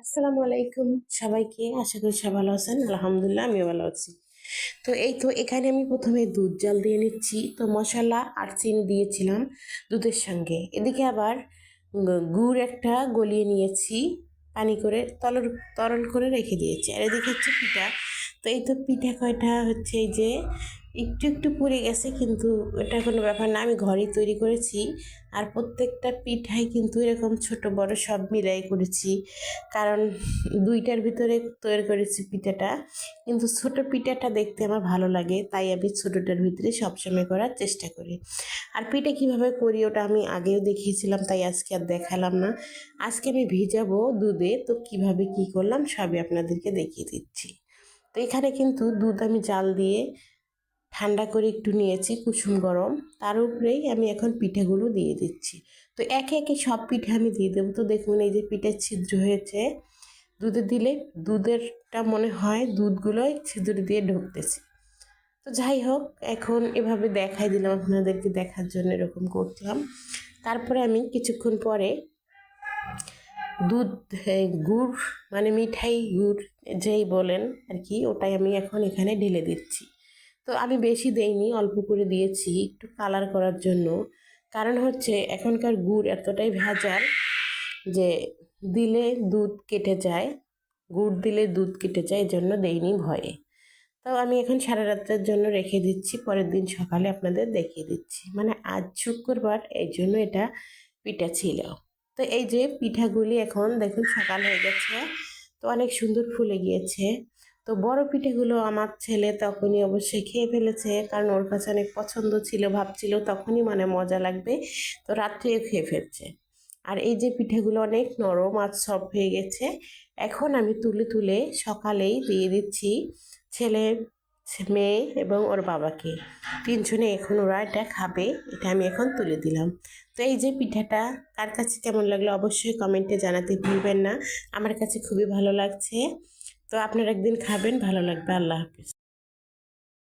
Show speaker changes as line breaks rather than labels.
আসসালামু আলাইকুম সবাইকে। আশা করি সবাই ভালো আছেন। আলহামদুলিল্লাহ আমিও ভালো আছি। তো এই তো এখানে আমি প্রথমে দুধ জাল দিয়ে নিচ্ছি। তো মশলা আর চিনি দিয়েছিলাম দুধের সঙ্গে। এদিকে আবার গুড় একটা গলিয়ে নিয়েছি, পানি করে তরল তরল করে রেখে দিয়েছি। আর এদিকে হচ্ছে পিঠা। তো এই তো পিঠা কয়টা হচ্ছে এই যে একটু একটু পুড়ে গেছে, কিন্তু এটা কোনো ব্যাপার না, আমি ঘরেই তৈরি করেছি। আর প্রত্যেকটা পিঠাই কিন্তু এরকম ছোট বড় সব মিলাই করেছি, কারণ দুইটার ভিতরে তৈরি করেছি পিঠাটা। কিন্তু ছোট পিঠাটা দেখতে আমার ভালো লাগে, তাই আমি ছোটটার ভিতরে সবসময় করার চেষ্টা করি। আর পিঠা কিভাবে করি ওটা আমি আগেও দেখিয়েছিলাম, তাই আজকে আর দেখালাম না। আজকে আমি ভিজাবো দুধে, তো কিভাবে কি করলাম সবই আপনাদেরকে দেখিয়ে দিচ্ছি। তো এখানে কিন্তু দুধ আমি জাল দিয়ে ঠান্ডা করে একটু নিয়েছি কুসুম গরম, তার উপরেই আমি এখন পিঠাগুলো দিয়ে দিচ্ছি। তো একে একে সব পিঠা আমি দিয়ে দেবো। তো দেখুন এই যে পিঠার ছিদ্র হয়েছে, দুধে দিলে দুধেরটা মনে হয় দুধগুলোই ছিদ্র দিয়ে ঢুকতেছে। তো যাই হোক, এখন এভাবে দেখাই দিলাম আপনাদেরকে দেখার জন্য, এরকম করলাম। তারপরে আমি কিছুক্ষণ পরে দুধ গুড় মানে মিঠাই গুড় যেই বলেন আর কি, ওটাই আমি এখন এখানে ঢেলে দিচ্ছি। তো আমি বেশি দেইনি, অল্প করে দিয়েছি একটু কালার করার জন্য। কারণ হচ্ছে এখনকার গুড় এতটাই ভেজাল যে দিলে দুধ কেটে যায়, গুড় দিলে দুধ কেটে যায়, এই জন্য দেইনি ভয়ে। তো আমি এখন সারা রাত্রের জন্য রেখে দিচ্ছি, পরের দিন সকালে আপনাদের দেখিয়ে দিচ্ছি। মানে আজ শুক্রবার, এই জন্য এটা পিঠা ছিল। তো এই যে পিঠাগুলি এখন দেখুন সকাল হয়ে গেছে, তো অনেক সুন্দর ফুলে গিয়েছে। তো বড় পিঠেগুলো আমার ছেলে তখনই অবশ্যই খেয়ে ফেলেছে, কারণ ওর কাছে অনেক পছন্দ ছিল, ভাবছিল তখনই মানে মজা লাগবে, তো রাত্রেও খেয়ে ফেলছে। আর এই যে পিঠেগুলো অনেক নরম আর সফট হয়ে গেছে। এখন আমি তুলে তুলে সকালেই দিয়ে দিচ্ছি ছেলে, মেয়ে এবং ওর বাবাকে। তিনজনে এখন ওরা এটা খাবে, এটা আমি এখন তুলে দিলাম। তো এই যে পিঠাটা কার কাছে কেমন লাগলো অবশ্যই কমেন্টে জানাতে ভুলবেন না। আমার কাছে খুবই ভালো লাগছে। তো আপনারা একদিন খাবেন, ভালো লাগবে। আল্লাহ হাফিজ।